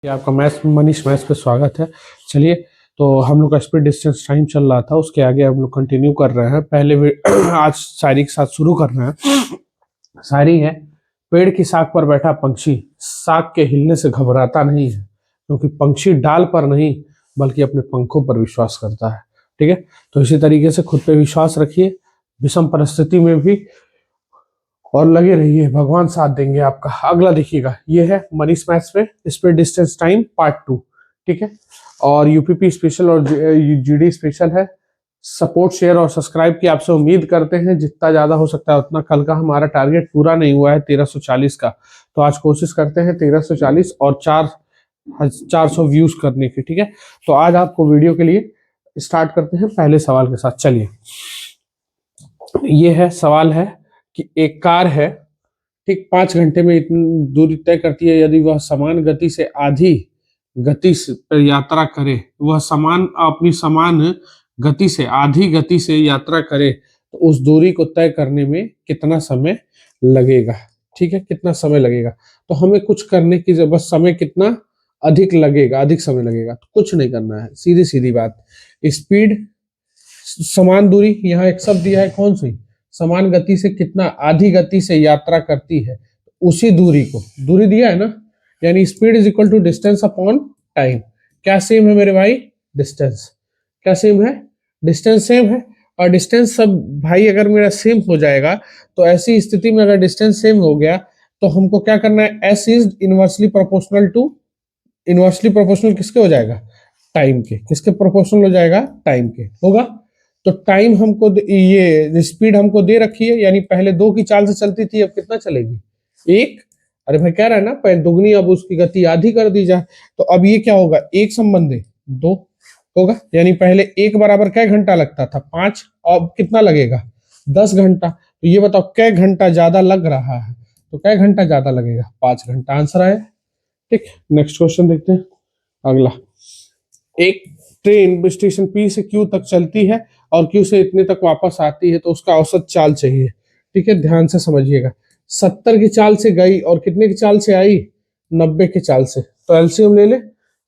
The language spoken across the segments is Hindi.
आपका मैथ्स मनीष मैथ्स पे स्वागत है। चलिए, तो हम लोग का स्पीड डिस्टेंस टाइम चल रहा था, उसके आगे हम लोग कंटिन्यू कर रहे हैं। आज शायरी के साथ शुरू कर रहे हैं। शायरी है, पेड़ की शाख पर बैठा पंछी शाख के हिलने से घबराता नहीं है, क्योंकि पंछी डाल पर नहीं बल्कि अपने पंखों पर विश्वास करता है। ठीक है, तो इसी तरीके से खुद पे विश्वास रखिए, विषम परिस्थिति में भी, और लगे रहिए, भगवान साथ देंगे आपका। अगला देखिएगा, ये है मनीष मैथ्स पे स्पीड डिस्टेंस टाइम पार्ट 2। ठीक है, और यूपीपी स्पेशल और जीडी स्पेशल है। सपोर्ट, शेयर और सब्सक्राइब की आपसे उम्मीद करते हैं, जितना ज्यादा हो सकता है उतना। कल का हमारा टारगेट पूरा नहीं हुआ है 1340 का, तो आज कोशिश करते हैं 1340 और 400 व्यूज करने की। ठीक है, तो आज आपको वीडियो के लिए स्टार्ट करते हैं पहले सवाल के साथ। चलिए, ये है सवाल है कि एक कार है, ठीक, 5 घंटे में इतनी दूरी तय करती है। यदि वह समान गति से आधी गति पर यात्रा करे, वह अपनी समान गति से आधी गति से यात्रा करे, तो उस दूरी को तय करने में कितना समय लगेगा। ठीक है, कितना समय लगेगा, तो हमें कुछ करने की जरूरत, समय कितना अधिक लगेगा, अधिक समय लगेगा, तो कुछ नहीं करना है, सीधी सीधी बात। स्पीड, समान दूरी, यहाँ एक शब्द दिया है, कौन सी, समान गति से कितना आधी गति से यात्रा करती है, उसी दूरी को, दूरी दिया है ना, यानी speed is equal to distance upon time. क्या सेम है मेरे भाई, डिस्टेंस। क्या सेम है, डिस्टेंस सेम है। और डिस्टेंस सब भाई अगर मेरा सेम हो जाएगा, तो ऐसी स्थिति में अगर डिस्टेंस सेम हो गया, तो हमको क्या करना है, S is inversely proportional to, inversely proportional किसके हो जाएगा, टाइम के। किसके प्रोपोर्शनल हो जाएगा, टाइम के होगा। तो टाइम हमको ये स्पीड हमको दे रखी है, यानी पहले 2 की चाल से चलती थी, अब कितना चलेगी, 1। अरे भाई कह रहा है ना, पहले दुगनी, अब उसकी गति आधी कर दी जाए, तो अब ये क्या होगा, 1 संबंधी 2 होगा। यानी पहले 1 बराबर कै घंटा लगता था, 5, अब कितना लगेगा, 10 घंटा। तो ये बताओ कै घंटा ज्यादा लग रहा है, तो कै घंटा ज्यादा लगेगा, 5 घंटा। आंसर आया। ठीक, नेक्स्ट क्वेश्चन देखते हैं। अगला, एक ट्रेन स्टेशन पी से क्यू तक चलती है और क्यू से इतने तक वापस आती है, तो उसका औसत चाल चाहिए। ठीक है, ध्यान से समझिएगा। 70 की चाल से गई और कितने की चाल से आई, 90 की चाल से। तो एलसीएम ले ले,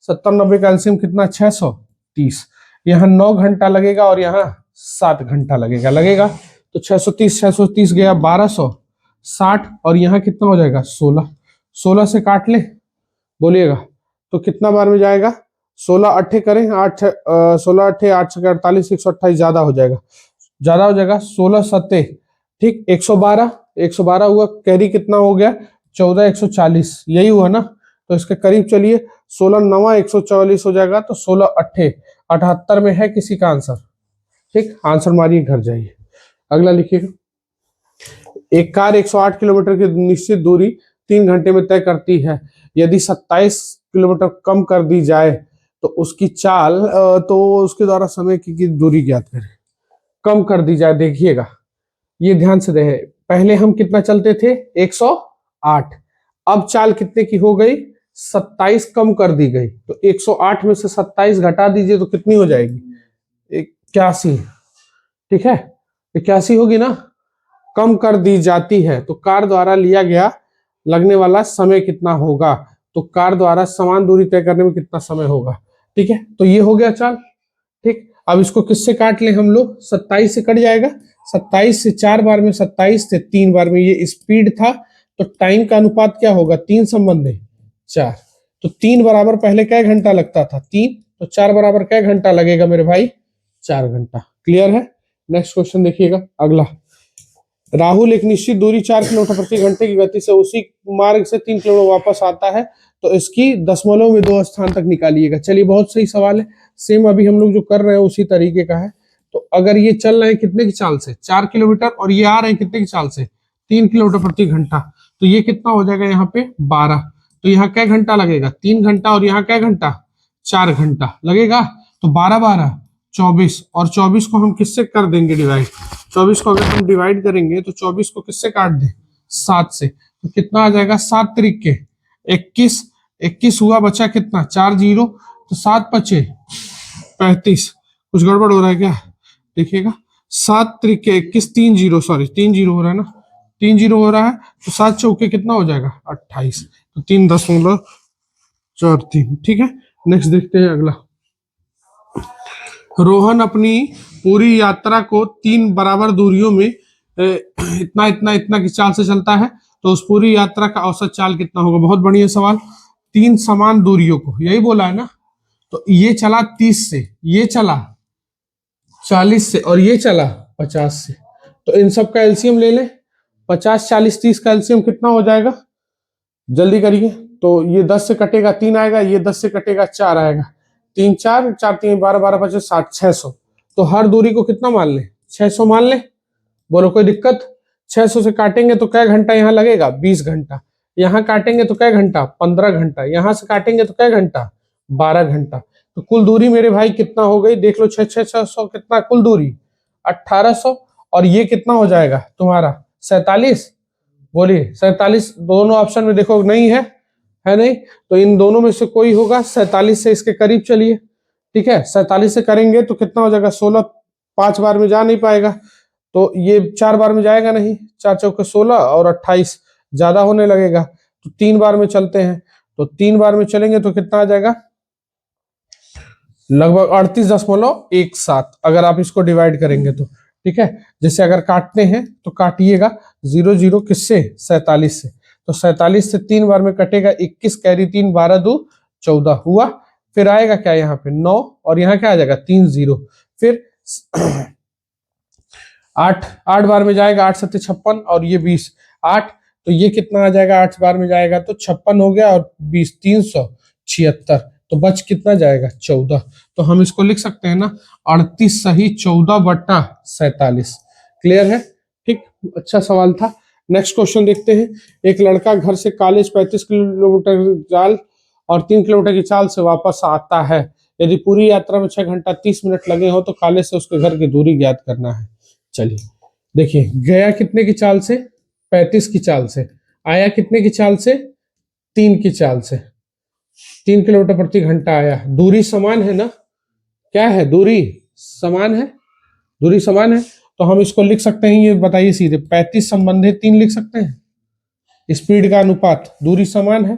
70 90 का एलसीएम कितना, 630। यहाँ 9 घंटा लगेगा और यहाँ 7 घंटा लगेगा। तो 630 गया 1260, और यहाँ कितना हो जाएगा, 16 से काट ले, बोलिएगा तो कितना बार में जाएगा, 16 अट्ठे करें, 16 अट्ठे 8 से 48, 128 ज्यादा हो जाएगा, 16 सत्ते, ठीक, 112 हुआ। कैरी कितना हो गया, 14, 140, यही हुआ ना, तो इसके करीब चलिए, 16 नवा 144 हो जाएगा। तो 16 अट्ठे 78 में है किसी का आंसर। ठीक, आंसर मारिए, घर जाइए। अगला लिखिएगा, एक कार 108 किलोमीटर की निश्चित दूरी 3 घंटे में तय करती है। यदि 27 किलोमीटर कम कर दी जाए, तो उसकी चाल, तो उसके द्वारा समय की दूरी ज्ञात करें। कम कर दी जाए, देखिएगा, ये ध्यान से देखें, पहले हम कितना चलते थे, 108, अब चाल कितने की हो गई, 27 कम कर दी गई। तो 108 में से 27 घटा दीजिए, तो कितनी हो जाएगी, 81। ठीक है, 81 होगी ना, कम कर दी जाती है। तो कार द्वारा लिया गया लगने वाला समय कितना होगा, तो कार द्वारा समान दूरी तय करने में कितना समय होगा। ठीक है, तो ये हो गया चाल। ठीक, अब इसको किससे काट ले हम लोग, 27 से कट जाएगा, 27 से 4 बार में, 27 से 3 बार में, ये स्पीड था। तो टाइम का अनुपात क्या होगा, 3 संबंधी 4। तो 3 बराबर पहले क्या घंटा लगता था, 3, तो 4 बराबर क्या घंटा लगेगा मेरे भाई, 4 घंटा। क्लियर है। नेक्स्ट क्वेश्चन देखिएगा, अगला, राहुल एक निश्चित दूरी 4 किलोमीटर प्रति घंटे की गति से उसी मार्ग से 3 किलोमीटर वापस आता है, तो इसकी दशमलव में 2 स्थान तक निकालिएगा। चलिए, बहुत सही सवाल है, सेम अभी हम लोग जो कर रहे हैं उसी तरीके का है। तो अगर ये चल रहे हैं कितने की चाल से, 4 किलोमीटर, और ये आ रहे हैं कितने की चाल से, 3 किलोमीटर प्रति घंटा, तो ये कितना हो जाएगा यहाँ पे 12। तो यहाँ क्या घंटा लगेगा, 3 घंटा, और यहाँ क्या घंटा, 4 घंटा लगेगा। तो 12 12 24, और 24 को हम किससे कर देंगे डिवाइड, 24 को अगर हम डिवाइड करेंगे, तो 24 को किससे काट दें, 7 से। तो कितना आ जाएगा, 7 त्रिके 21, 21 हुआ, बचा कितना, 4 जीरो, तो 7 पचे 35। कुछ गड़बड़ हो रहा है क्या, देखिएगा, 7 त्रिके 21, 3 जीरो, सॉरी 3 जीरो हो रहा है ना, 3 जीरो हो रहा है। तो 7 चौके कितना हो जाएगा, 28। तो 3 दशमलव 4 3, ठीक है। नेक्स्ट देखते हैं अगला। रोहन अपनी पूरी यात्रा को 3 बराबर दूरियों में इतना इतना इतना की चाल से चलता है, तो उस पूरी यात्रा का औसत चाल कितना होगा? बहुत बढ़िया सवाल। 3 समान दूरियों को, यही बोला है ना। तो ये चला 30 से, ये चला 40 से, और ये चला 50 से। तो इन सब का एलसीएम ले लें। 50 40 30 का एलसीएम कितना हो जाएगा? जल्दी करिए। तो ये 10 से कटेगा 3 आएगा, ये 10 से कटेगा 4 आएगा। 3 4 4 3 12 12 25 60 600। तो हर दूरी को कितना मान ले? 600 मान ले। बोलो कोई दिक्कत? 600 से काटेंगे तो क्या घंटा यहाँ लगेगा? 20 घंटा। यहाँ काटेंगे तो क्या घंटा? 15 घंटा। यहाँ से काटेंगे तो क्या घंटा? 12 घंटा। तो कुल दूरी मेरे भाई कितना हो गई? देख लो, 600 कितना कुल दूरी? 1800। और ये कितना हो जाएगा तुम्हारा? 47। बोलिए 47। दोनों ऑप्शन में देखो नहीं है नहीं, तो इन दोनों में से कोई होगा। 47 से इसके करीब चलिए, ठीक है। 47 से करेंगे तो कितना हो जाएगा? 16। 5 बार में जा नहीं पाएगा, तो ये 4 बार में जाएगा नहीं। 4 चौके 16 और 28 ज्यादा होने लगेगा, तो 3 बार में चलते हैं। तो 3 बार में चलेंगे तो कितना आ जाएगा? लगभग 38.17, अगर आप इसको डिवाइड करेंगे तो, ठीक है। जैसे अगर काटते हैं तो काटिएगा 0 0 किससे? 47 से। तो 47 से 3 बार में कटेगा 21, कैरी 3 12 2 14 हुआ। फिर आएगा क्या यहाँ पे? 9, और यहाँ क्या आ जाएगा? 3 0। फिर 8 बार में जाएगा, 8 7 56, और ये 20 8। तो ये कितना आ जाएगा? 8 बार में जाएगा तो 56 हो गया, और 20 376। तो बच कितना जाएगा? 14। तो हम इसको लिख सकते हैं ना, 38 सही 14/47। क्लियर है? ठीक, अच्छा सवाल था। नेक्स्ट क्वेश्चन देखते हैं। एक लड़का घर से कॉलेज 35 किलोमीटर चाल और 3 किलोमीटर की चाल से वापस आता है। यदि पूरी यात्रा में 6 घंटा 30 मिनट लगे हो तो कॉलेज से उसके घर की दूरी ज्ञात करना है। चलिए देखिए, गया कितने की चाल से? 35 की चाल से। आया कितने की चाल से? 3 की चाल से। 3 किलोमीटर प्रति घंटा आया। दूरी समान है ना? क्या है? दूरी समान है। दूरी समान है, तो हम इसको लिख सकते हैं, ये बताइए सीधे, 35 संबंधित 3 लिख सकते हैं। स्पीड का अनुपात, दूरी समान है,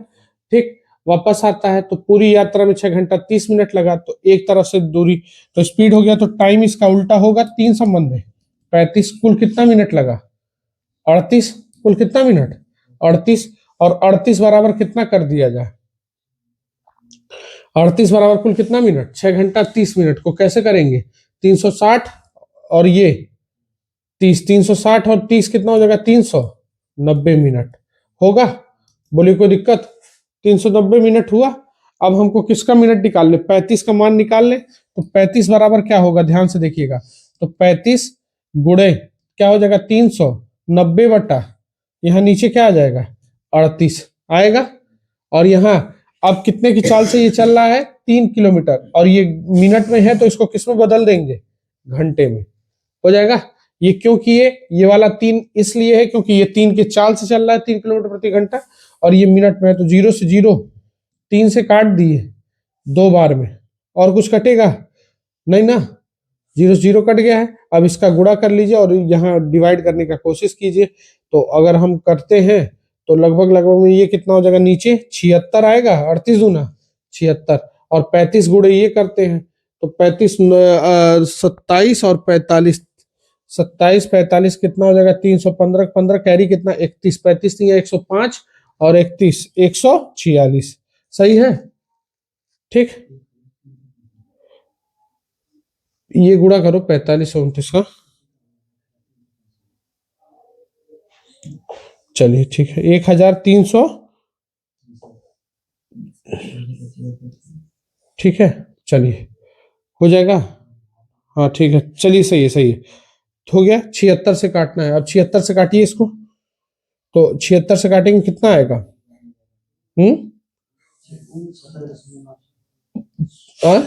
ठीक। वापस आता है तो पूरी यात्रा में 6 घंटा 30 मिनट लगा, तो एक तरफ से दूरी, तो स्पीड हो गया, तो टाइम इसका उल्टा होगा। 3 संबंध है। 35 कुल कितना मिनट लगा? 38 कुल कितना मिनट? 38। और 38 बराबर कितना कर दिया जाए? 38 बराबर कुल कितना मिनट? 6 घंटा 30 मिनट को कैसे करेंगे? 360 और ये 30, 360 और 30 कितना हो जाएगा? 390 मिनट होगा। बोलिए कोई दिक्कत? 390 मिनट हुआ। अब हमको किसका मिनट निकाल ले? 35 का मान निकाल ले। तो 35 बराबर क्या होगा? ध्यान से देखिएगा। तो 35 गुणे क्या हो जाएगा? 390 बटा, यहाँ नीचे क्या आ जाएगा? 38 आएगा। और यहाँ अब कितने की चाल से ये चल रहा है? 3 किलोमीटर, और ये मिनट में है तो इसको किस में बदल देंगे? घंटे में हो जाएगा। ये क्यों किए? ये वाला 3 इसलिए है क्योंकि ये 3 के चाल से चल रहा है, 3 किलोमीटर प्रति घंटा, और ये मिनट में है। तो 0 से 0, 3 से काट दिए 2 बार में। और कुछ कटेगा नहीं ना? 0 0 कट गया है। अब इसका गुणा कर लीजिए और यहाँ डिवाइड करने का कोशिश कीजिए। तो अगर हम करते हैं तो लगभग लगभग में ये कितना हो जाएगा? नीचे 76 आएगा। 38 दूना 76, और 35 गुणे ये करते हैं तो 35 27 और 45, 27 45 कितना हो जाएगा? 315 15 कैरी कितना? 31 35 नहीं है 105, और 31 146। सही है, ठीक। ये गुणा करो 45 और 29 का। चलिए ठीक है, 1300, ठीक है। चलिए हो जाएगा, हाँ ठीक है। चलिए सही है, सही है। हो गया। 76 से काटना है। अब 76 से काटिए इसको। तो 76 से काटेंगे कितना आएगा? हम्म आ?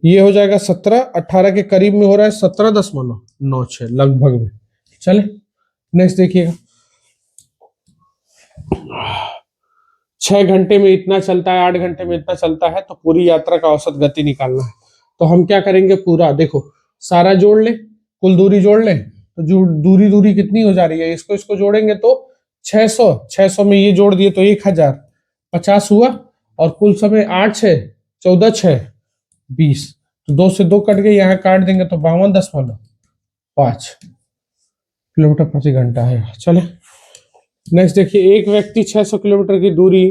ये हो जाएगा 17, 18 के करीब में हो रहा है, 17.96 लगभग में। चले नेक्स्ट देखिएगा। 6 घंटे में इतना चलता है, 8 घंटे में इतना चलता है, तो पूरी यात्रा का औसत गति निकालना है। तो हम क्या करेंगे? पूरा देखो, सारा जोड़ ले, कुल दूरी जोड़ ले। तो जो दूरी दूरी कितनी हो जा रही है, इसको जोड़ेंगे तो 600, 600 में ये जोड़ दिए तो 1050 हुआ। और कुल समय 8 6 14 6 20, तो 2 से 2 कट गए, यहाँ काट देंगे तो 52.5 किलोमीटर प्रति घंटा है। चले नेक्स्ट देखिए, एक व्यक्ति 600 किलोमीटर की दूरी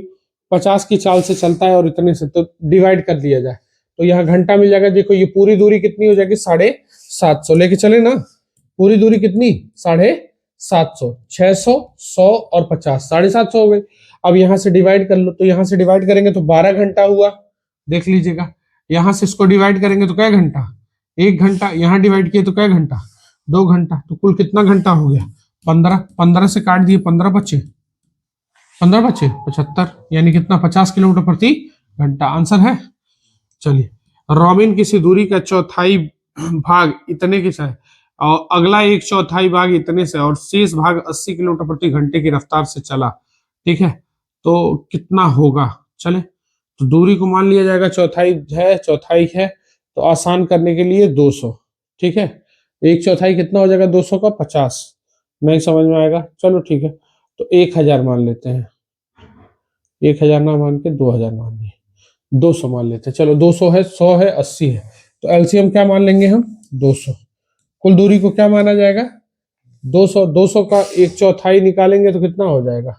50 की चाल से चलता है और इतने से, तो डिवाइड कर दिया जाए तो यहाँ घंटा मिल जाएगा। देखो ये पूरी दूरी कितनी हो जाएगी, 750 लेके चले ना, पूरी दूरी कितनी 750, 600 100 और 50, 750 हो गई। अब यहाँ से डिवाइड कर लो, तो यहाँ से डिवाइड करेंगे तो 12 घंटा हुआ, देख लीजिएगा। यहाँ से इसको डिवाइड करेंगे तो क्या घंटा, 1 घंटा, यहाँ डिवाइड किए तो क्या घंटा, 2 घंटा, तो कुल कितना घंटा हो गया 15, 15 से काट दिए 15 बचे 75, यानी कितना 50 किलोमीटर प्रति घंटा आंसर है। चलिए, रॉबिन किसी दूरी का चौथाई भाग इतने के से और अगला एक चौथाई भाग इतने से और शेष भाग 80 किलोमीटर प्रति घंटे की रफ्तार से चला, ठीक है, तो कितना होगा। चले, तो दूरी को मान लिया जाएगा चौथाई है, तो आसान करने के लिए 200, ठीक है, एक चौथाई कितना हो जाएगा 200 का 50, नहीं समझ में आएगा, चलो ठीक है, तो 1000 मान लेते हैं, 1000 ना मान के 2000 मान लिए, 200 मान लेते हैं, चलो 200 है, 100 है, 80 है, तो एलसीएम क्या मान लेंगे हम 200। कुल दूरी को क्या माना जाएगा 200, 200 का एक चौथाई निकालेंगे तो कितना हो जाएगा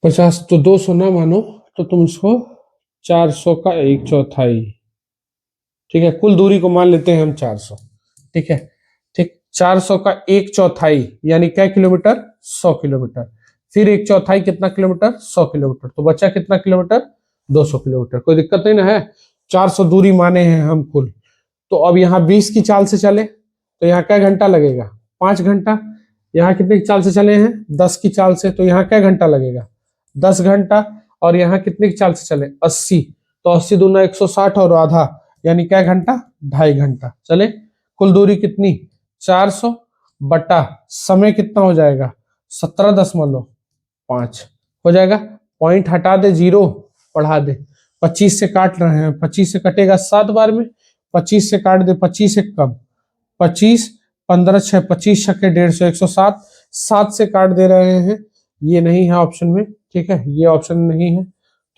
50, तो 200 ना मानो तो तुम इसको 400 का एक चौथाई, ठीक है, कुल दूरी को मान लेते हैं हम 400, ठीक है, ठीक, 400 का एक चौथाई यानी क्या किलोमीटर 100 किलोमीटर, फिर एक चौथाई कितना किलोमीटर 100 किलोमीटर, तो बचा कितना किलोमीटर 200 किलोमीटर, कोई दिक्कत नहीं ना है। 400 दूरी माने हैं हम कुल, तो अब यहाँ 20 की चाल से चले तो यहाँ क्या घंटा लगेगा 5 घंटा, यहाँ कितने की चाल से चले हैं 10 की चाल से, तो यहाँ क्या घंटा लगेगा 10 घंटा, और यहाँ कितने की चाल से चले 80, तो 80 दूना 160 और आधा यानी क्या घंटा 2.5 घंटा। चले, कुल दूरी कितनी 400 बटा समय कितना हो जाएगा 17.5 हो जाएगा, पॉइंट हटा दे, जीरो बढ़ा दे, 25 से काट रहे हैं, 25 से कटेगा 7 बार में, 25 से काट दे 25 से कम 25, 15 6 25 छक्के 150 107, 7 से काट दे रहे हैं, ये नहीं है ऑप्शन में, ठीक है, ये ऑप्शन नहीं है,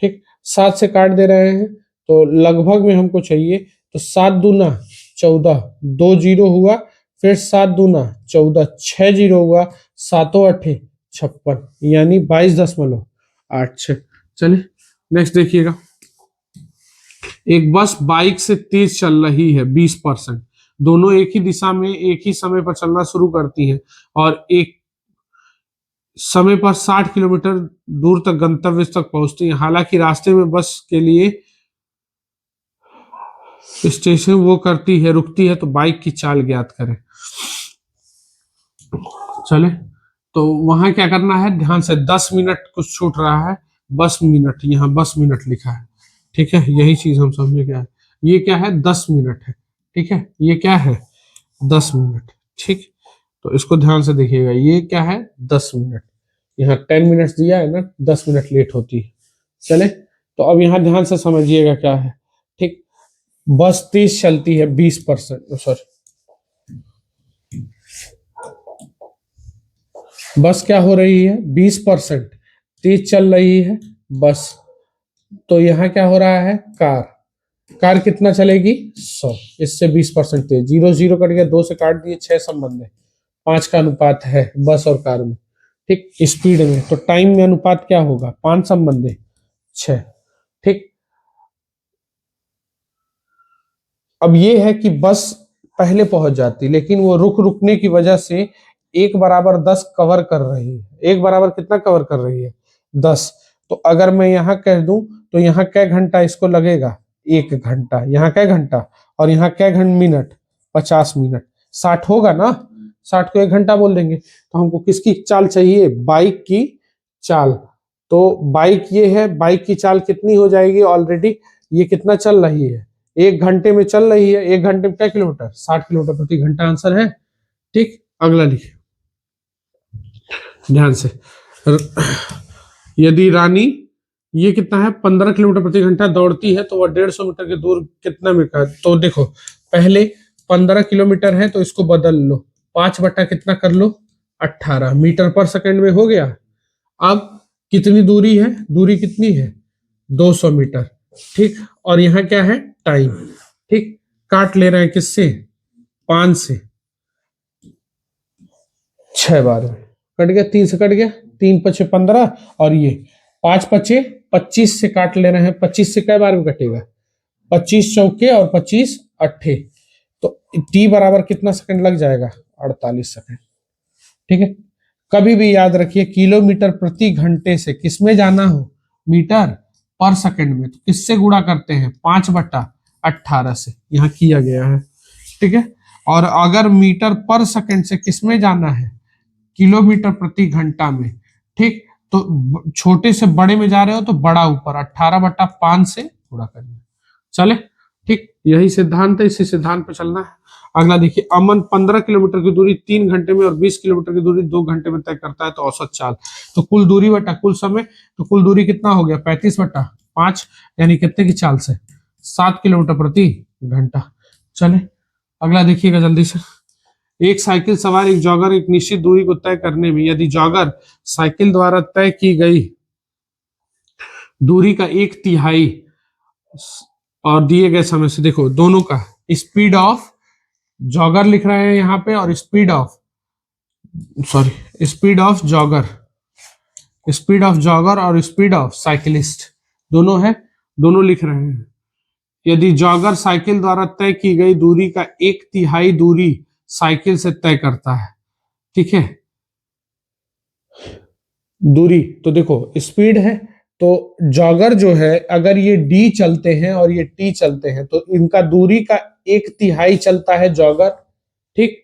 ठीक, 7 से काट दे रहे हैं तो लगभग में हमको चाहिए, तो 7 दूना 14, 2 जीरो हुआ, फिर 7 दूना 14, 6 जीरो हुआ, 7 8 56 यानी 22.86। चलिए नेक्स्ट देखिएगा, एक बस बाइक से तेज चल रही है 20%, दोनों एक ही दिशा में एक ही समय पर चलना शुरू करती हैं और एक समय पर 60 किलोमीटर दूर तक गंतव्य तक पहुंचती हैं। हालांकि रास्ते में बस के लिए स्टेशन वो करती है, रुकती है, तो बाइक की चाल ज्ञात करें। चले, तो वहां क्या करना है ध्यान से, 10 मिनट कुछ छूट रहा है, बस मिनट, यहाँ बस मिनट लिखा है, ठीक है, यही चीज हम समझे क्या है, ये क्या है 10 मिनट है, ठीक है, ये क्या है 10 मिनट, ठीक, तो इसको ध्यान से देखिएगा, ये क्या है 10 मिनट, यहाँ 10 मिनट दिया है ना, 10 मिनट लेट होती है। चले, तो अब यहाँ ध्यान से समझिएगा क्या है, ठीक, बस तेज चलती है 20%, सॉरी, बस क्या हो रही है 20% तेज चल रही है बस, तो यहाँ क्या हो रहा है कार कितना चलेगी 100, इससे 20% तेज, 0 0 कट गया, 2 से काट दिए, 6 संबंध है, 5 का अनुपात है बस और कार में, ठीक, स्पीड में, तो टाइम में अनुपात क्या होगा 5 संबंध है 6, ठीक। अब ये है कि बस पहले पहुंच जाती, लेकिन वो रुकने की वजह से 1 = 10 कवर कर रही है, 1 कितना कवर कर रही है 10, तो अगर मैं यहाँ कह दूं तो यहाँ क्या घंटा इसको लगेगा 1 घंटा, यहाँ क्या घंटा, और यहाँ क्या मिनट 50 मिनट, 60 होगा ना, 60 को 1 घंटा बोल देंगे, तो हमको किसकी चाल चाहिए बाइक की चाल, तो बाइक ये है, बाइक की चाल कितनी हो जाएगी, ऑलरेडी ये कितना चल रही है 1 घंटे में चल रही है, 1 घंटे में क्या किलोमीटर 60 किलोमीटर प्रति घंटा आंसर है, ठीक। अगला लिखिए ध्यान से, यदि रानी ये कितना है 15 किलोमीटर प्रति घंटा दौड़ती है तो वह 150 मीटर की दूर कितना मीटर, तो देखो पहले 15 किलोमीटर है तो इसको बदल लो, 5 बटा कितना कर लो 18 मीटर पर सेकंड में हो गया। अब कितनी दूरी है, दूरी कितनी है 200 मीटर, ठीक। और यहाँ क्या है टाइम, ठीक। काट ले रहे हैं किससे, 5 से, 6 बार में कट गया, 3 से कट गया, 3 पचे 15 और ये 5 पचे 25 से काट ले रहे हैं, 25 से कई बार में कटेगा, 25 चौके और 25 अट्ठे, तो टी बराबर कितना सेकंड लग जाएगा 48 सेकंड, ठीक है। कभी भी याद रखिए किलोमीटर प्रति घंटे से किसमें जाना हो, मीटर पर सेकंड में, तो किससे गुणा करते हैं 5/18 से, यहाँ किया गया है, ठीक है। और अगर मीटर पर सेकंड से किसमें जाना है, किलोमीटर प्रति घंटा में, ठीक, तो छोटे से बड़े में जा रहे हो तो बड़ा ऊपर 18/5 से गुणा करिए, चले, ठीक। यही सिद्धांत है, इसी सिद्धांत पे चलना है। अगला देखिए, अमन 15 किलोमीटर की दूरी 3 घंटे में और 20 किलोमीटर की दूरी 2 घंटे में तय करता है, तो औसत चाल, तो कुल दूरी बटा कुल समय, तो कुल दूरी कितना हो गया 35/5, यानी कितने की चाल से 7 किलोमीटर प्रति घंटा। चले अगला देखिएगा जल्दी से। एक साइकिल सवार एक जॉगर एक निश्चित दूरी को तय करने में यदि जॉगर साइकिल द्वारा तय की गई दूरी का 1/3 और दिए गए समय से, देखो दोनों का स्पीड ऑफ जॉगर लिख रहे हैं यहाँ पे, और स्पीड ऑफ जॉगर और स्पीड ऑफ साइकिलिस्ट दोनों है, दोनों लिख रहे हैं। यदि जॉगर साइकिल द्वारा तय की गई दूरी का 1/3 दूरी साइकिल से तय करता है, ठीक है, दूरी, तो देखो स्पीड है, तो जॉगर जो है अगर ये डी चलते हैं और ये टी चलते हैं तो इनका दूरी का 1/3 चलता है जॉगर, ठीक,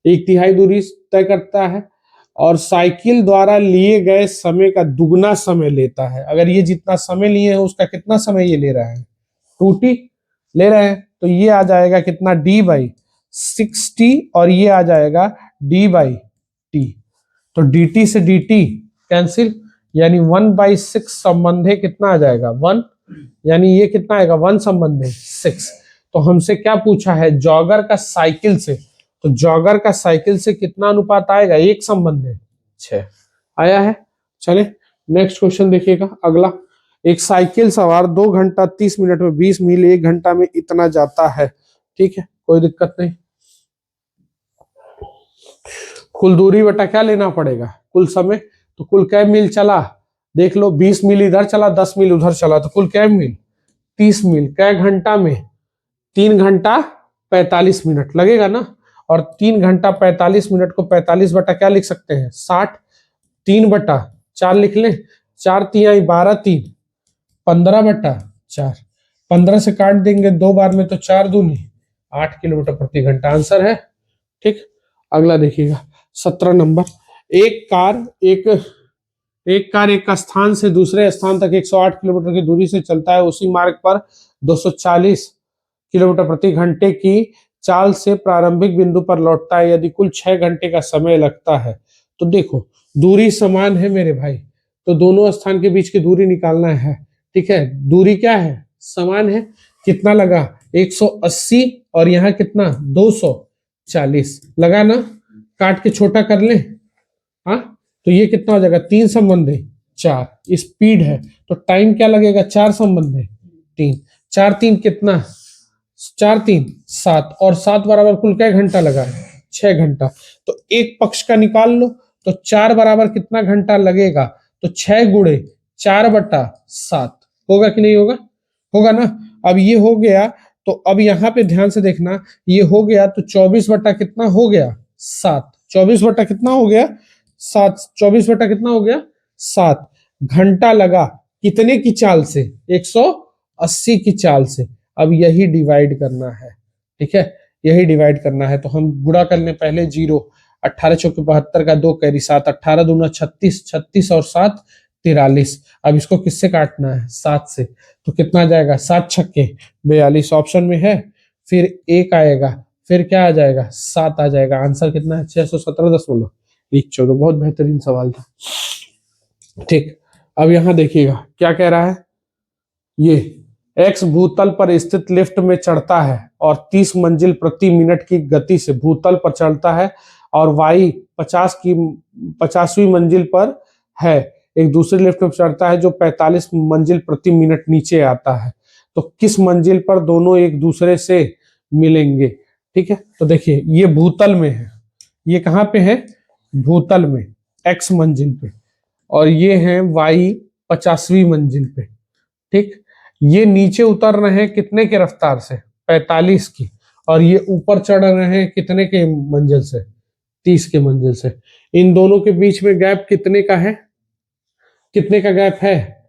1/3 दूरी तय करता है, और साइकिल द्वारा लिए गए समय का दुगना समय लेता है। अगर ये जितना समय लिए हैं उसका कितना समय ये ले रहा है 2t ले रहे हैं, तो ये आ जाएगा कितना d/6t और ये आ जाएगा d/t, तो dt से dt कैंसिल, यानी 1/6 संबंधे कितना आ जाएगा 1, यानी ये कितना आएगा 1 संबंधे 6। तो हमसे क्या पूछा है जॉगर का साइकिल से, तो जॉगर का साइकिल से कितना अनुपात आएगा 1 संबंधे 6 आया है। चले नेक्स्ट क्वेश्चन देखिएगा अगला। एक साइकिल सवार 2 घंटा 30 मिनट में 20 मील 1 घंटा में इतना जाता है, ठीक है, कोई दिक्कत नहीं। कुल दूरी बटा क्या लेना पड़ेगा कुल समय, तो कुल कै मील चला देख लो, 20 मील इधर चला 10 मील उधर चला, तो कुल कै मील 30 मील, कै घंटा में 3 घंटा 45 मिनट लगेगा ना, और 3 घंटा 45 मिनट को 45 बटा क्या लिख सकते हैं 60, 3/4 लिख लें, 4×3 12, 3 15/4, 15 से काट देंगे 2 बार में तो 4 दूनी 8 किलोमीटर प्रति घंटा आंसर है, ठीक। अगला देखिएगा 17 नंबर। एक कार एक स्थान से दूसरे स्थान तक 108 किलोमीटर की दूरी से चलता है, उसी मार्ग पर 240 किलोमीटर प्रति घंटे की चाल से प्रारंभिक बिंदु पर लौटता है, यदि कुल 6 घंटे का समय लगता है। तो देखो दूरी समान है मेरे भाई, तो दोनों स्थान के बीच की दूरी निकालना है, ठीक है, दूरी क्या है समान है, कितना लगा 180 और यहाँ कितना 240 लगा ना, काट के छोटा कर ले, हाँ, तो ये कितना हो जाएगा 3 संबंधे 4, स्पीड है तो टाइम क्या लगेगा 4 संबंधे 3, 4×3 कितना 4×3 7, और 7 बराबर कुल क्या घंटा लगा है 6 घंटा, तो एक पक्ष का निकाल लो, तो 4 बराबर कितना घंटा लगेगा, तो 6×4/7 होगा कि नहीं होगा, होगा ना। अब ये हो गया, तो अब यहाँ पे ध्यान से देखना, ये हो गया तो 24 बटा कितना हो गया 7, 24 बटा कितना हो गया 7, 24 बटा कितना हो गया 7 घंटा लगा, कितने की चाल से 180 की चाल से। अब यही डिवाइड करना है, ठीक है, यही डिवाइड करना है, तो हम गुणा कर लें पहले 0, 18 चौके 72 का 2 कैरी 7, 18 दूना 36, 36 और 7 43। अब इसको किससे काटना है 7 से, तो कितना आ जाएगा 7 छक्के 42 ऑप्शन में है, फिर 1 आएगा, फिर क्या आ जाएगा 7 आ जाएगा, आंसर कितना है 617.14। बहुत बेहतरीन सवाल था, ठीक। अब यहां देखिएगा क्या कह रहा है, ये एक्स भूतल पर स्थित लिफ्ट में चढ़ता है और 30 मंजिल प्रति मिनट की गति से भूतल पर चढ़ता है, और वाई 50वीं मंजिल पर है, एक दूसरे लिफ्ट में चढ़ता है जो 45 मंजिल प्रति मिनट नीचे आता है। तो किस मंजिल पर दोनों एक दूसरे से मिलेंगे? ठीक है, तो देखिए ये भूतल में है, ये कहाँ पे है? भूतल में, एक्स मंजिल पे, और ये है वाई 50वीं मंजिल पे। ठीक, ये नीचे उतर रहे हैं कितने के रफ्तार से? 45 की, और ये ऊपर चढ़ रहे हैं कितने के मंजिल से? 30 के मंजिल से। इन दोनों के बीच में गैप कितने का है? कितने का गैप है?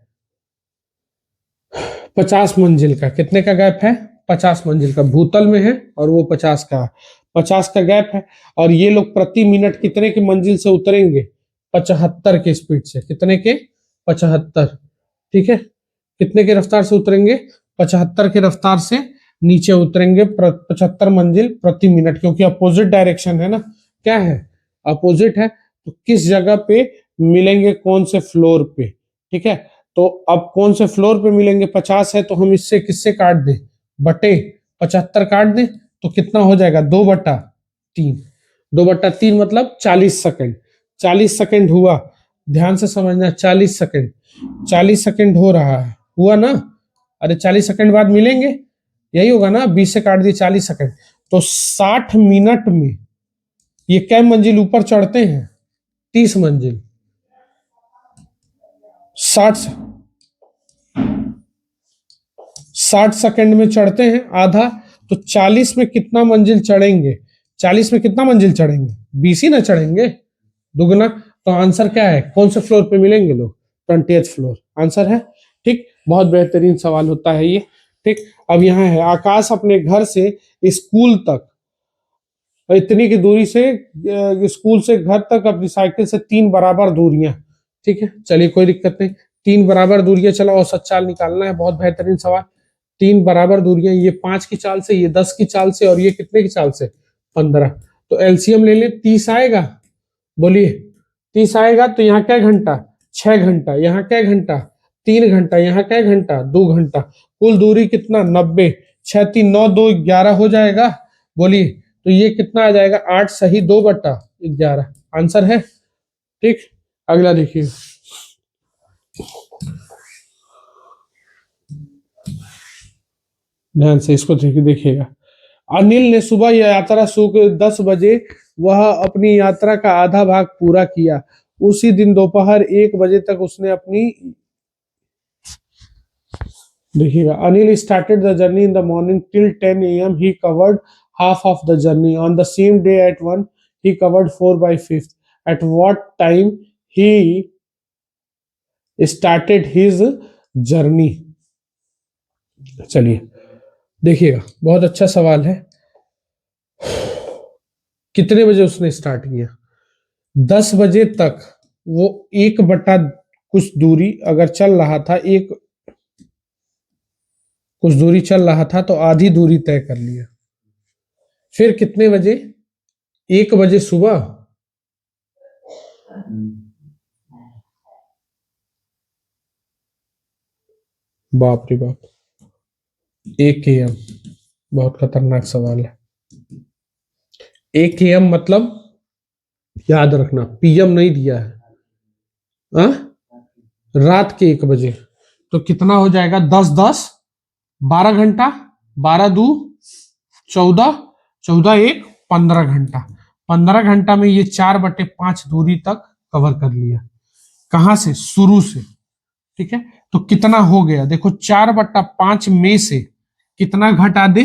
50 मंजिल का। कितने का गैप है? 50 मंजिल का। भूतल में है और वो 50 का, 50 का गैप है। और ये लोग प्रति मिनट कितने की मंजिल से उतरेंगे? 75 के स्पीड से। कितने के? 75। ठीक है, कितने के रफ्तार से उतरेंगे? 75 के रफ्तार से नीचे उतरेंगे 75 मंजिल प्रति मिनट, क्योंकि अपोजिट डायरेक्शन है ना। क्या है? अपोजिट है। तो किस जगह पे मिलेंगे? कौन से फ्लोर पे? ठीक है, तो अब कौन से फ्लोर पे मिलेंगे? 50 है तो हम इससे किससे काट दें? बटे 75 काट दें तो कितना हो जाएगा? 2/3। 2/3 मतलब 40 सेकंड। 40 सेकंड हुआ, ध्यान से समझना, 40 सेकंड। 40 सेकंड हो रहा है, हुआ ना? अरे 40 सेकंड बाद मिलेंगे, यही होगा ना। 20 से काट दिए 40 सेकंड, तो 60 मिनट में ये कै मंजिल ऊपर चढ़ते हैं? 30 मंजिल। 60 सेकंड में चढ़ते हैं आधा, तो 40 में कितना मंजिल चढ़ेंगे? 40 में कितना मंजिल चढ़ेंगे? 20 ही ना चढ़ेंगे, दुगना। तो आंसर क्या है? कौन से फ्लोर पे मिलेंगे लोग? 20th फ्लोर आंसर है। ठीक, बहुत बेहतरीन सवाल होता है ये। ठीक, अब यहाँ है, आकाश अपने घर से स्कूल तक इतनी की दूरी से, स्कूल से घर तक अपनी साइकिल से 3 बराबर दूरियां। ठीक है, चलिए कोई दिक्कत नहीं। 3 बराबर दूरियां, चलो औसत चाल निकालना है। बहुत बेहतरीन सवाल। 3 बराबर दूरियां, ये 5 की चाल से, ये 10 की चाल से, और ये कितने की चाल से? 15। तो एलसीएम ले लें, 30 आएगा। बोलिए, 30 आएगा तो यहाँ क्या घंटा? 6 घंटा। यहाँ क्या घंटा? 3 घंटा। यहाँ क्या घंटा? 2 घंटा। कुल दूरी कितना? 90। 6 3 9 2 11 हो जाएगा। बोलिए, तो ये कितना आ जाएगा? 8 सही 2/11 आंसर है। ठीक, अगला देखिए। ध्यान से इसको देखिएगा। अनिल ने सुबह यात्रा शुरू की 10 बजे, वह अपनी यात्रा का आधा भाग पूरा किया। उसी दिन दोपहर 1 बजे तक उसने अपनी, देखिएगा, Anil started the journey in the morning till 10 AM he covered half of the journey. On the same day at 1 he covered 4/5. At what time he started his journey? चलिए देखिएगा, बहुत अच्छा सवाल है। कितने बजे उसने स्टार्ट किया? 10 बजे तक वो 1/, कुछ दूरी अगर चल रहा था, कुछ दूरी चल रहा था तो आधी दूरी तय कर लिया। फिर कितने बजे? 1 बजे सुबह। बाप रे बाप, 1 AM। बहुत खतरनाक सवाल है। 1 AM मतलब याद रखना, PM नहीं दिया है। रात के 1 बजे। तो कितना हो जाएगा? 10 10 12 घंटा। 12 2 14, 14 1 15 घंटा। 15 घंटा में ये 4/5 दूरी तक कवर कर लिया। कहां से? शुरू से। ठीक है, तो कितना हो गया? देखो, 4/5 में से कितना घटा दे?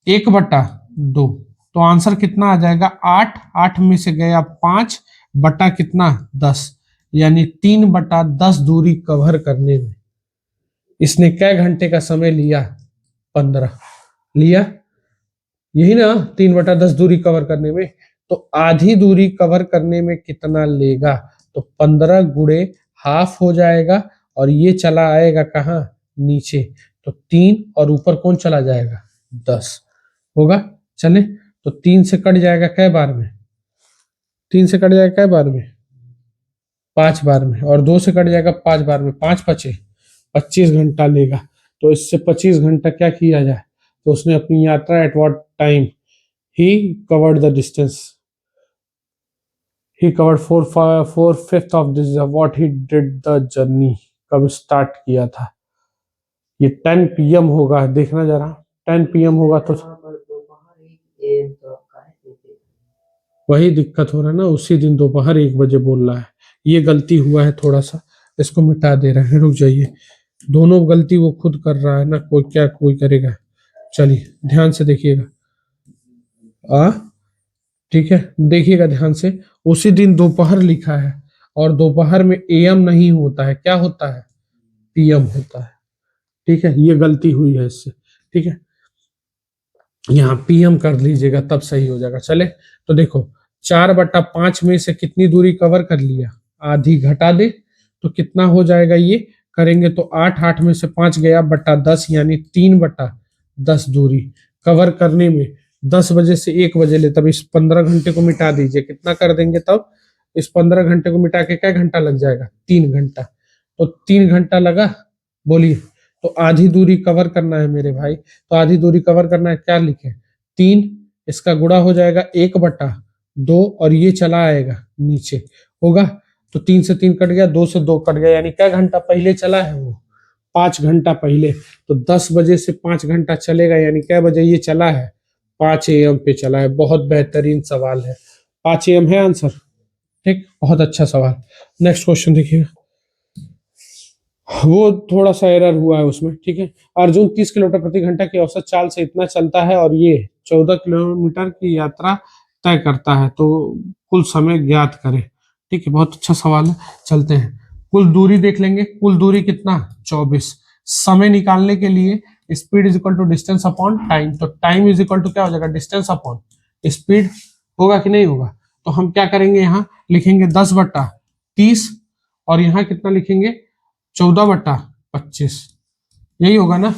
1/2। तो आंसर कितना आ जाएगा? 8। 8 में से गया 5 बटा कितना? 10, यानी 3/10 दूरी कवर करने में इसने कै घंटे का समय लिया? 15 लिया, यही ना। 3/10 दूरी कवर करने में, तो आधी दूरी कवर करने में कितना लेगा? तो 15 गुणे हाफ हो जाएगा, और ये चला आएगा कहाँ? नीचे। तो 3, और ऊपर कौन चला जाएगा? 10 होगा। चले, तो 3 से कट जाएगा कै बार में? 3 से कट जाएगा कै बार में? 5 बार में। और 2 से कट जाएगा 5 बार में। 5 5 25 घंटा लेगा। तो इससे 25 घंटा क्या किया जाए? तो उसने अपनी यात्रा at what time he covered the distance. He covered 4/5 of this what he did the journey, कब स्टार्ट किया था। ये 10 PM होगा, देखना जरा 10 PM होगा तो वही दिक्कत हो रहा है ना, उसी दिन दोपहर 1 बजे बोल रहा है। ये गलती हुआ है थोड़ा सा, इसको मिटा दे रहे हैं, रुक जाइए। दोनों गलती वो खुद कर रहा है ना, कोई क्या कोई करेगा। चलिए ध्यान से देखिएगा, ठीक है, देखिएगा ध्यान से। उसी दिन दोपहर लिखा है और दोपहर में AM नहीं होता है, क्या होता है, PM होता है। ठीक है, ये गलती हुई है इससे। ठीक है, यहाँ PM कर लीजिएगा तब सही हो जाएगा। चले तो देखो 4/5 में से कितनी दूरी कवर कर लिया, आधी घटा दे तो कितना हो जाएगा, ये करेंगे तो 8 में से 5 गया बटा 10, यानी 3/10 दूरी कवर करने में 10 बजे से 1 बजे ले, तब इस 15 घंटे को मिटा दीजिए, कितना कर देंगे तब, इस 15 घंटे को मिटा के क्या घंटा लग जाएगा, 3 घंटा। तो 3 घंटा लगा, बोलिए। तो आधी दूरी कवर करना है मेरे भाई, तो आधी दूरी कवर करना है, क्या लिखे 3, इसका गुणा हो जाएगा 1/2 और ये चला आएगा नीचे, होगा तो 3 से 3 कट गया, 2 से 2 कट गया, यानी क्या घंटा पहले चला है वो, 5 घंटा पहले। तो 10 बजे से 5 घंटा चलेगा, यानी क्या बजे ये चला है, 5 AM पे चला है। बहुत बेहतरीन सवाल है, 5 AM है आंसर। ठीक, बहुत अच्छा सवाल। नेक्स्ट क्वेश्चन देखिएगा, वो थोड़ा सा एरर हुआ है उसमें। ठीक है, अर्जुन 30 किलोमीटर प्रति घंटा की औसत चाल से इतना चलता है और ये 14 किलोमीटर की यात्रा तय करता है, तो कुल समय ज्ञात करें। ठीक है, बहुत अच्छा सवाल है, चलते हैं। कुल दूरी देख लेंगे, कुल दूरी कितना, 24। समय निकालने के लिए speed is equal to distance upon time, तो टाइम इज इक्वल टू क्या हो जाएगा, डिस्टेंस अपॉन स्पीड, होगा कि नहीं होगा। तो हम क्या करेंगे, यहाँ लिखेंगे 10/30 और यहाँ कितना लिखेंगे 14/25, यही होगा ना।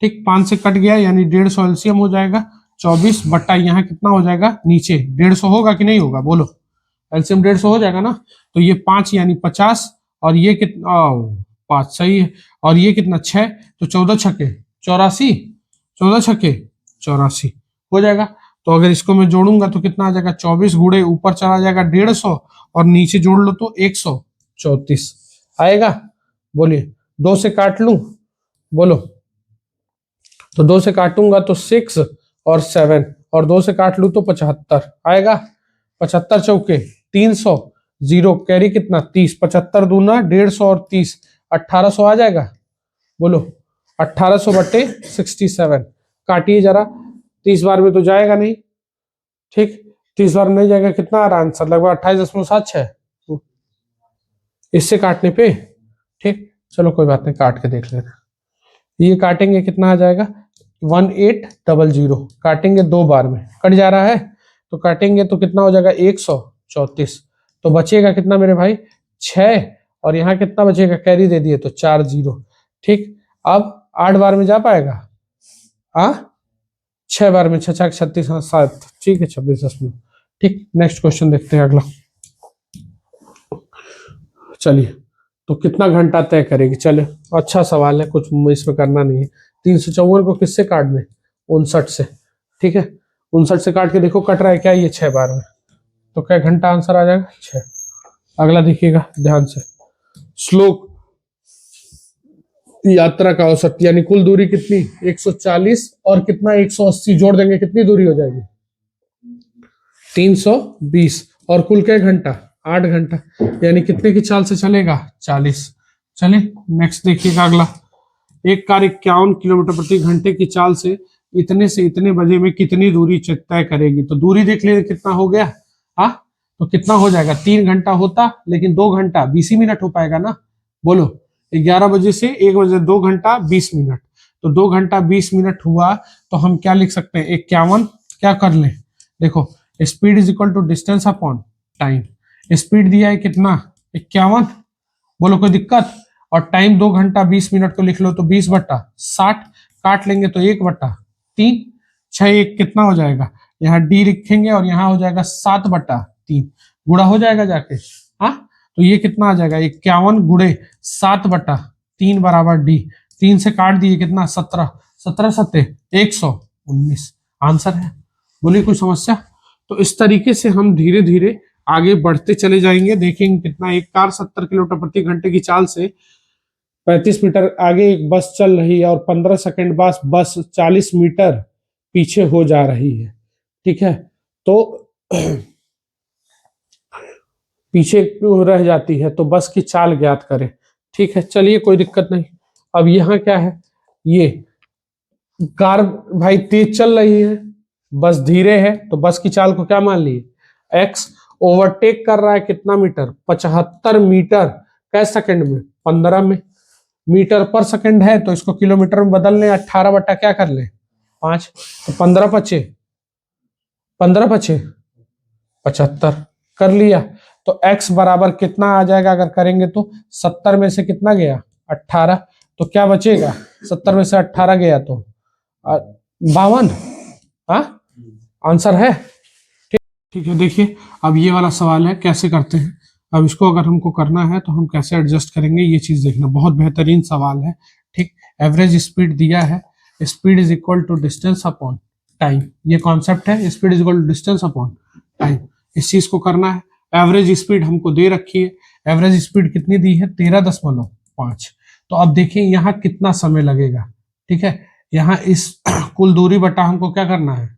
ठीक, 5 से कट गया यानी 150 एलसीएम हो जाएगा, 24 बट्टा यहाँ कितना हो जाएगा नीचे 150 होगा कि नहीं होगा, बोलो। एलसीएम 150 हो जाएगा ना, तो ये 5 यानी 50 और ये कितना 5 सही है, और ये कितना 6, तो 14 छक्के 84, 14 छक्के 84 हो जाएगा। तो अगर इसको मैं जोड़ूंगा तो कितना आ जाएगा, 24 गुणे ऊपर चला जाएगा 150 और नीचे जोड़ लो तो 134 आएगा। बोलिए 2 से काट लूं, बोलो, तो 2 से काटूंगा तो 6 और 7 और 2 से काट लूं तो 75 आएगा। 75 चौके 300, 0 कैरी कितना 30, 75 दूना 150 और 30 1800 आ जाएगा। बोलो 1800/67, काटिए जरा, 30 बार में तो जाएगा नहीं। ठीक, 30 बार में नहीं जाएगा, कितना आ रहा आंसर, लगभग 28.76 इससे काटने पे। ठीक, चलो कोई बात नहीं, काट के देख लेना। ये काटेंगे कितना आ जाएगा 1800, काटेंगे 2 बार में, कट जा रहा है तो काटेंगे तो कितना हो जाएगा 134, तो बचेगा कितना मेरे भाई 6, और यहाँ कितना बचेगा, कैरी दे दिए तो 4 0। ठीक, अब 8 बार में जा पाएगा, 6 बार में 6 6 36 7, ठीक है 26 ठीक, नेक्स्ट क्वेश्चन देखते हैं अगला। चलिए, तो कितना घंटा तय करेगी, चले अच्छा सवाल है, कुछ इसमें करना नहीं है। 354 को किससे काट दें, 59 से। ठीक है, 59 से काट के देखो कट रहा है क्या, ये 6 बार में, तो क्या घंटा आंसर आ जाएगा 6। अगला देखिएगा ध्यान से, श्लोक यात्रा का औसत यानी कुल दूरी कितनी 140 और कितना 180 जोड़ देंगे, कितनी दूरी हो जाएगी 320, और कुल क्या घंटा 8 घंटा, यानी कितने की चाल से चलेगा 40। चले नेक्स्ट देखिएगा अगला, एक कार 51 किलोमीटर प्रति घंटे की चाल से इतने से इतने बजे में कितनी दूरी तय करेगी, तो दूरी देख ले कितना हो गया, तो कितना हो जाएगा 3 घंटा होता, लेकिन 2 घंटा 20 मिनट हो पाएगा ना। बोलो 11 बजे से 1 बजे 2 घंटा 20 मिनट, तो 2 घंटा 20 मिनट हुआ, तो हम क्या लिख सकते हैं 51, क्या कर लें, देखो speed is equal to distance upon time, speed दिया है कितना 51, बोलो कोई दिक्कत, और टाइम 2 घंटा 20 मिनट को लिख लो तो 20/60, काट लेंगे तो 1/3, 6 1 कितना हो जाएगा, यहाँ डी लिखेंगे और यहाँ हो जाएगा 7/3, गुणा हो जाएगा जाके, तो ये कितना आ जाएगा 51 गुणे 7/3 बराबर डी, 3 से काट दिए कितना 17, 17 सत्ते 119 आंसर है। बोलिए कोई समस्या। तो इस तरीके से हम धीरे धीरे आगे बढ़ते चले जाएंगे, देखेंगे कितना। एक कार 70 किलोमीटर प्रति घंटे की चाल से 35 मीटर आगे एक बस चल रही है और 15 सेकंड बाद बस 40 मीटर पीछे हो जा रही है। ठीक है, तो पीछे क्यों रह जाती है, तो बस की चाल ज्ञात करें। ठीक है, चलिए कोई दिक्कत नहीं। अब यहाँ क्या है, ये कार भाई तेज चल रही है, बस धीरे है, तो बस की चाल को क्या मान लिए, एक्स। ओवरटेक कर रहा है कितना मीटर, 75 मीटर कै सेकंड में, 15 में। मीटर पर सेकंड है तो इसको किलोमीटर में बदल लें, 18 बटा क्या कर लें 5, तो 15 पचे 75 कर लिया। तो x बराबर कितना आ जाएगा अगर करेंगे तो, 70 में से कितना गया 18, तो क्या बचेगा, 70 में से 18 गया तो 52। हाँ, आंसर है। ठीक है, देखिए अब ये वाला सवाल है, कैसे करते हैं। अब इसको अगर हमको करना है तो हम कैसे एडजस्ट करेंगे, ये चीज देखना। बहुत बेहतरीन सवाल है। ठीक, एवरेज स्पीड दिया है, speed is equal to distance upon time, ये कॉन्सेप्ट है, speed is equal to distance upon time. इस चीज को करना है। एवरेज स्पीड हमको दे रखी है, एवरेज स्पीड कितनी दी है 13.5। तो अब देखिए यहाँ कितना समय लगेगा। ठीक है, यहाँ इस कुल दूरी बटा हमको क्या करना है,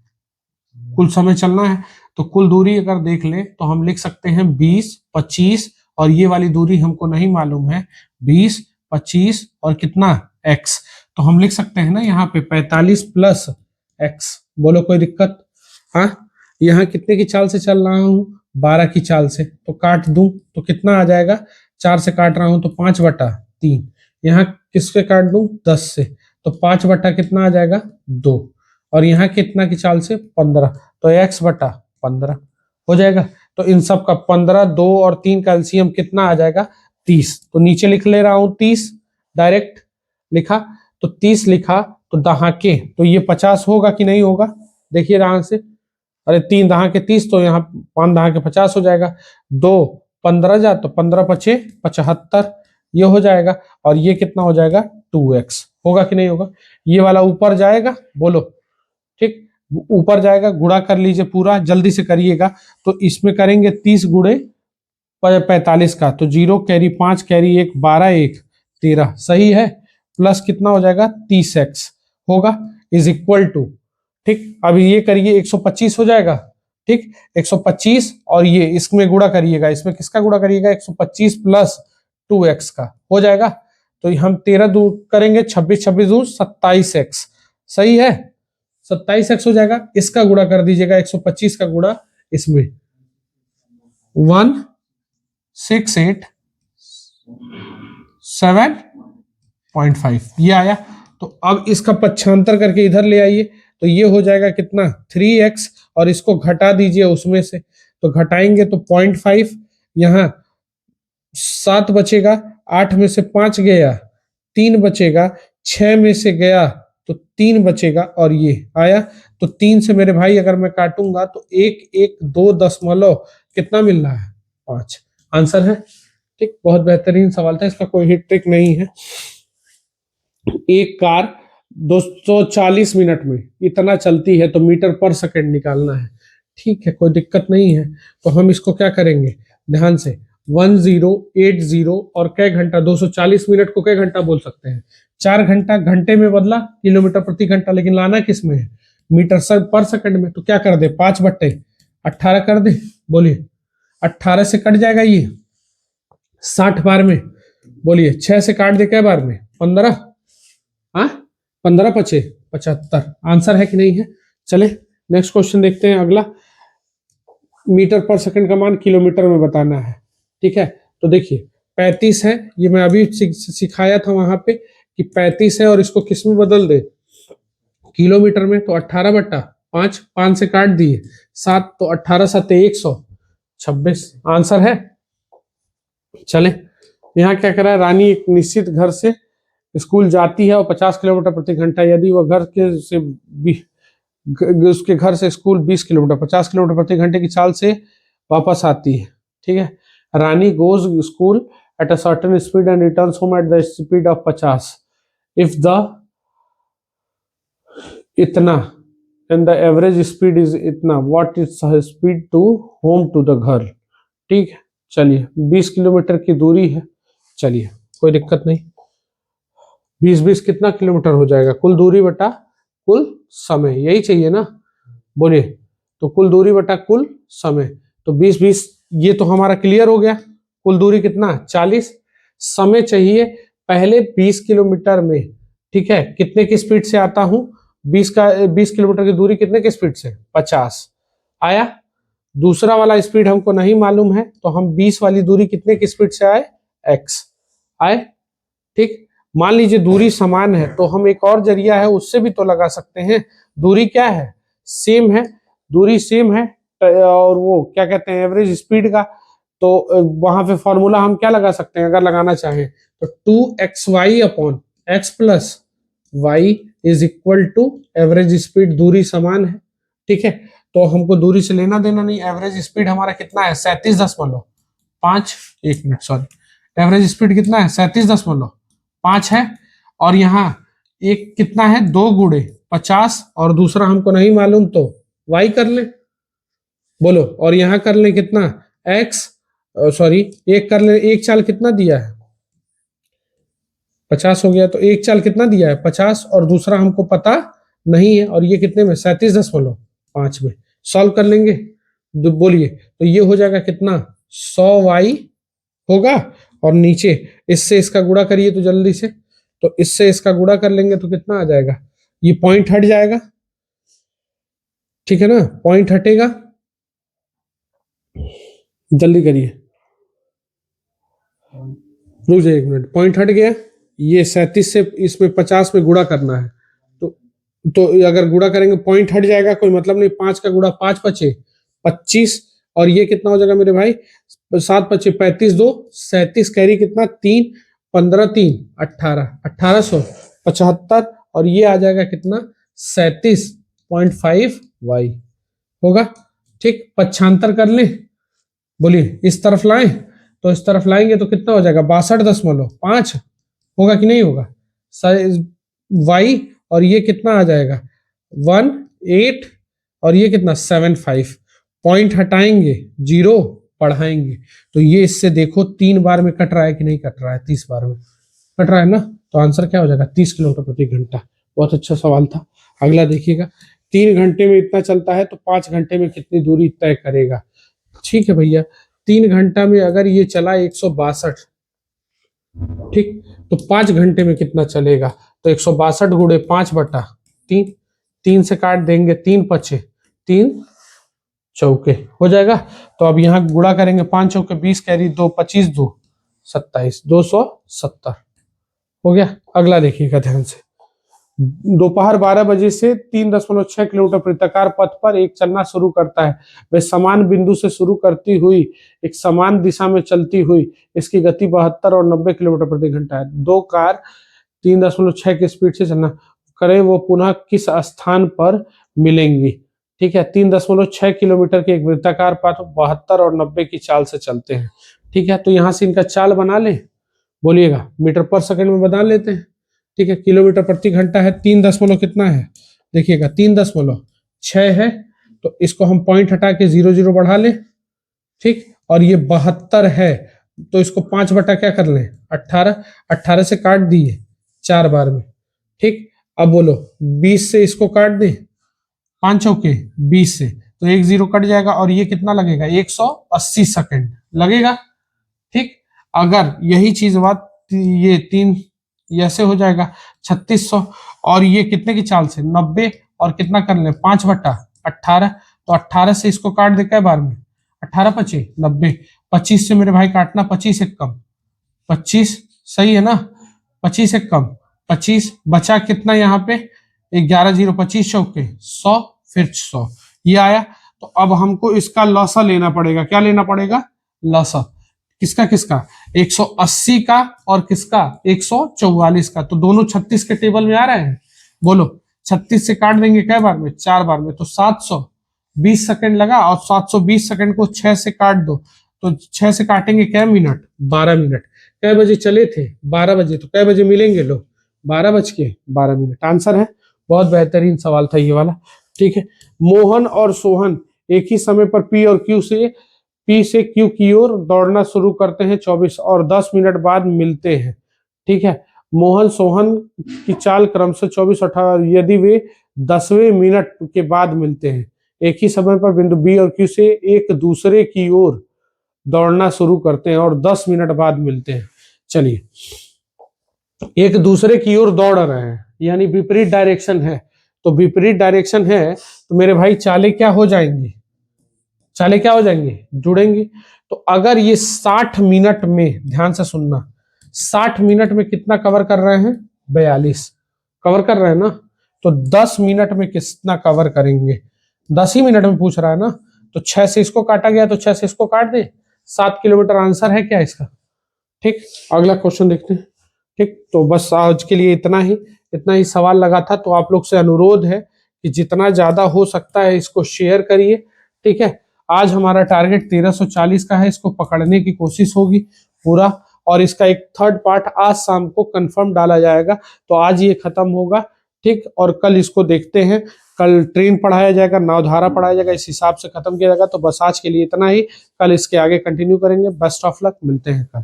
कुल समय चलना है। तो कुल दूरी अगर देख ले तो हम लिख सकते हैं 20, 25, और ये वाली दूरी हमको नहीं मालूम है, 20, 25 और कितना x। तो हम लिख सकते हैं ना यहाँ पे 45 प्लस x। बोलो कोई दिक्कत। हाँ, यहाँ कितने की चाल से चल रहा हूँ, 12 की चाल से, तो काट दूं तो कितना आ जाएगा, 4 से काट रहा हूं तो 5/3। यहाँ किसके काट दूं 10 से, तो 5 कितना आ जाएगा 2, और यहाँ कितना की चाल से 15, तो x/15 हो जाएगा। तो इन सब का 15, 2 और 3 का एलसीएम कितना आ जाएगा 30। तो नीचे लिख ले रहा हूं 30, डायरेक्ट लिखा, तो 30 लिखा, तो दहाके तो ये 50 होगा कि नहीं होगा, देखिए यहाँ से, अरे 3 दहाके 30, तो यहाँ 5 दहाके 50 हो जाएगा। 2 15 जा तो 15 × 5 = 75, ये हो जाएगा। और ये कितना हो जाएगा 2x, होगा कि नहीं होगा। ये वाला ऊपर जाएगा, बोलो। ठीक, ऊपर जाएगा, गुणा कर लीजिए पूरा, जल्दी से करिएगा। तो इसमें करेंगे 30 गुणे 45 का, तो 0 कैरी 5 कैरी 1 12 1 13, सही है। प्लस कितना हो जाएगा 30x होगा, इज इक्वल टू। ठीक, अब ये करिए 125 हो जाएगा। ठीक, 125 और ये इसमें गुणा करिएगा, इसमें किसका गुणा करिएगा 125 प्लस 2x का हो जाएगा। तो हम 13 दूर करेंगे, 26 26 दूर 27x, सही है, 27x हो जाएगा। इसका गुणा कर दीजिएगा, 125 का गुणा इसमें 168.7.5 ये आया। तो अब इसका पक्षांतर करके इधर ले आइए, तो ये हो जाएगा कितना 3x, और इसको घटा दीजिए उसमें से, तो घटाएंगे तो 0.5, यहाँ 7 बचेगा, 8 में से 5 गया, 3 बचेगा, 6 में से गया तो 3 बचेगा, और ये आया। तो 3 से मेरे भाई अगर मैं काटूंगा तो 112 कितना मिल रहा है 5, आंसर है। ठीक, बहुत बेहतरीन सवाल था, इसका कोई हिट ट्रिक नहीं है। एक कार 240 मिनट में इतना चलती है, तो मीटर पर सेकंड निकालना है। ठीक है, कोई दिक्कत नहीं है। तो हम इसको क्या करेंगे, ध्यान से, 1080 और कै घंटा, 240 मिनट को कै घंटा बोल सकते हैं, 4 घंटा। घंटे में बदला किलोमीटर प्रति घंटा, लेकिन लाना किस में है, मीटर पर सेकंड में। तो क्या कर दे 5/18 कर दे, बोलिए 18 से कट जाएगा ये 60 बार में, बोलिए 6 से काट दे कै बार में 15, हाँ 15 × 5 = 75, आंसर है कि नहीं है। चले नेक्स्ट क्वेश्चन देखते हैं। अगला, मीटर पर सेकंड का मान किलोमीटर में बताना है। ठीक है, तो देखिए 35 है, ये मैं अभी सिखाया था वहां पे कि 35 है, और इसको किस में बदल दे किलोमीटर में, तो 18/5, 5 से काट दिए 7, तो 18 7 126, आंसर है। चले, यहाँ क्या करा है, रानी एक निश्चित घर से स्कूल जाती है और 50 किलोमीटर प्रति घंटा, यदि वह घर के से उसके घर से स्कूल 20 किलोमीटर 50 किलोमीटर प्रति घंटे की चाल से वापस आती है। ठीक है, Rani goes school at a certain speed and returns home at the speed of 50, if the इतना and the average speed is इतना, what is speed to home to the घर। ठीक है, चलिए 20 किलोमीटर की दूरी है, चलिए कोई दिक्कत नहीं। 20 कितना किलोमीटर हो जाएगा? कुल दूरी बटा कुल समय, यही चाहिए ना, बोलिए। तो कुल दूरी बटा कुल समय, तो 20 ये तो हमारा क्लियर हो गया। कुल दूरी कितना? 40। समय चाहिए पहले 20 किलोमीटर में, ठीक है, कितने की स्पीड से आता हूं? 20 किलोमीटर की दूरी कितने की स्पीड से? 50 आया। दूसरा वाला स्पीड हमको नहीं मालूम है, तो हम 20 वाली दूरी कितने की स्पीड से आए? x आए, ठीक। मान लीजिए दूरी समान है, तो हम एक और जरिया है उससे भी तो लगा सकते हैं। दूरी क्या है? सेम है, दूरी सेम है, और वो क्या कहते हैं, एवरेज स्पीड का। तो वहां पे फॉर्मूला हम क्या लगा सकते हैं अगर लगाना चाहें? तो 2xy upon x plus y is equal to average speed. दूरी समान है, ठीक है, तो हमको दूरी से लेना देना नहीं। एवरेज स्पीड हमारा कितना है? 37.5, 1 मिनट सॉरी, एवरेज स्पीड कितना है? 37.5 है। और यहाँ एक कितना है? 2 गुणे 50, और दूसरा हमको नहीं मालूम तो y कर ले, बोलो। और यहाँ कर ले कितना? x, सॉरी एक कर ले, एक चाल कितना दिया है? 50 हो गया, तो एक चाल कितना दिया है? 50, और दूसरा हमको पता नहीं है, और ये कितने में? 37.5 में। सॉल्व कर लेंगे, बोलिए, तो ये हो जाएगा कितना? 100y होगा, और नीचे इससे इसका गुणा करिए तो जल्दी से, तो इससे इसका गुणा कर लेंगे तो कितना आ जाएगा? ये पॉइंट हट जाएगा, ठीक है ना, पॉइंट हटेगा, जल्दी करिए, रुक जाइए 1 मिनट। पॉइंट हट गया, ये 37 से इसमें 50 में गुणा करना है, तो अगर गुणा करेंगे पॉइंट हट जाएगा, कोई मतलब नहीं। 5 का गुणा 5 पचे 25, और ये कितना हो जाएगा मेरे भाई? 7 पचे 35, 2 37, कैरी कितना? 3, 15 3 18, 1875, और ये आ जाएगा कितना? 37.5 वाई होगा, ठीक। पक्षांतर कर ले, बोलिए, इस तरफ लाएं, तो इस तरफ लाएंगे तो कितना हो जाएगा? 62.5 होगा कि नहीं होगा? वाई, और ये कितना आ जाएगा? 18, और ये कितना? 75। पॉइंट हटाएंगे, 0 बढ़ाएंगे, तो ये इससे देखो 3 बार में कट रहा है कि नहीं कट रहा है? 30 बार में कट रहा है ना, तो आंसर क्या हो जाएगा? 30 किलोमीटर प्रति घंटा। बहुत अच्छा सवाल था। अगला देखिएगा, 3 घंटे में इतना चलता है तो 5 घंटे में कितनी दूरी तय करेगा? ठीक है भैया, 3 घंटा में अगर ये चला 162, ठीक, तो 5 घंटे में कितना चलेगा? तो 162 गुणे 5 बटा 3, 3 से काट देंगे, 3 पचे 3 चौके हो जाएगा। तो अब यहाँ गुणा करेंगे, 5 चौके 20, कैरी 2 25, 2 27, 270 हो गया। अगला देखिएगा ध्यान से, दोपहर 12 बजे से 3.6 किलोमीटर वृत्ताकार पथ पर एक चलना शुरू करता है। वह समान बिंदु से शुरू करती हुई एक समान दिशा में चलती हुई, इसकी गति 72 और 90 किलोमीटर प्रति घंटा है। 2 कार 3.6 की स्पीड से चलना करें, वो पुनः किस स्थान पर मिलेंगी? ठीक है, 3.6 किलोमीटर के एक वृत्ताकार पथ 72 और 90 की चाल से चलते हैं, ठीक है। तो यहाँ से इनका चाल बना ले, बोलिएगा, मीटर पर सेकंड में बना लेते हैं, ठीक है। किलोमीटर प्रति घंटा है, 3 दशमलव कितना है? देखिएगा 3.6 है, तो इसको हम पॉइंट हटा के 0 0 बढ़ा लें, ठीक। और ये 72 है, तो इसको 5 बटा क्या कर लें? 18, 18 से काट दिए 4 बार में, ठीक। अब बोलो 20 से इसको काट दें, 5 चौके 20 से, तो 1 0 कट जाएगा, और ये कितना लगेगा? 180 सेकंड लगेगा, ठीक। अगर यही चीज बात ये 3 ऐसे हो जाएगा 3600, और ये कितने की चाल से? 90, और कितना कर ले? 5 बटा 18, तो 18 से इसको काट दे कई बार में? 18 पचे 90, 25 से मेरे भाई काटना, 25 एक कम 25, सही है ना, 25 एक कम 25 बचा कितना यहाँ पे? 11 0 25 चौके 100, फिर 100, ये आया। तो अब हमको इसका लॉसा लेना पड़ेगा। क्या लेना पड़ेगा? लॉसा। किसका किसका? 180 का, और किसका? 144 का। तो दोनों 36 के टेबल में आ रहे हैं, बोलो। 36 से काट देंगे कई बार में? 4 बार में, तो 720 सेकंड लगा, और 720 सेकंड को 6 से काट दो, तो 6 से काटेंगे कै मिनट? 12 मिनट। कै बजे चले थे? 12 बजे। तो कै बजे मिलेंगे लोग? 12:12। आंसर है। बहुत बेहतरीन सवाल था ये वाला, ठीक है। मोहन और सोहन एक ही समय पर पी और क्यू से P से Q की ओर दौड़ना शुरू करते हैं 24 और 10 मिनट बाद मिलते हैं। ठीक है, मोहन सोहन की चाल क्रम से 24-18 यदि वे 10वें मिनट के बाद मिलते हैं, एक ही समय पर बिंदु B और Q से एक दूसरे की ओर दौड़ना शुरू करते हैं और 10 मिनट बाद मिलते हैं। चलिए, एक दूसरे की ओर दौड़ रहे हैं यानी विपरीत डायरेक्शन है, तो विपरीत डायरेक्शन है तो मेरे भाई चालें क्या हो जाएंगी, चालें क्या हो जाएंगी, जुड़ेंगी। तो अगर ये 60 मिनट में, ध्यान से सुनना, 60 मिनट में कितना कवर कर रहे हैं, 42 कवर कर रहे हैं ना, तो 10 मिनट में कितना कवर करेंगे, 10 ही मिनट में पूछ रहा है ना, तो 6 से इसको काटा गया तो 6 से इसको काट दे, 7 किलोमीटर आंसर है क्या इसका। ठीक, अगला क्वेश्चन देखते हैं। ठीक, तो बस आज के लिए इतना ही सवाल लगा था, तो आप लोग से अनुरोध है कि जितना ज्यादा हो सकता है इसको शेयर करिए। ठीक है, आज हमारा टारगेट 1340 का है, इसको पकड़ने की कोशिश होगी पूरा, और इसका एक थर्ड पार्ट आज शाम को कंफर्म डाला जाएगा, तो आज ये खत्म होगा। ठीक, और कल इसको देखते हैं, कल ट्रेन पढ़ाया जाएगा, नवधारा पढ़ाया जाएगा, इस हिसाब से खत्म किया जाएगा। तो बस आज के लिए इतना ही, कल इसके आगे कंटिन्यू करेंगे। बेस्ट ऑफ लक, मिलते हैं कल।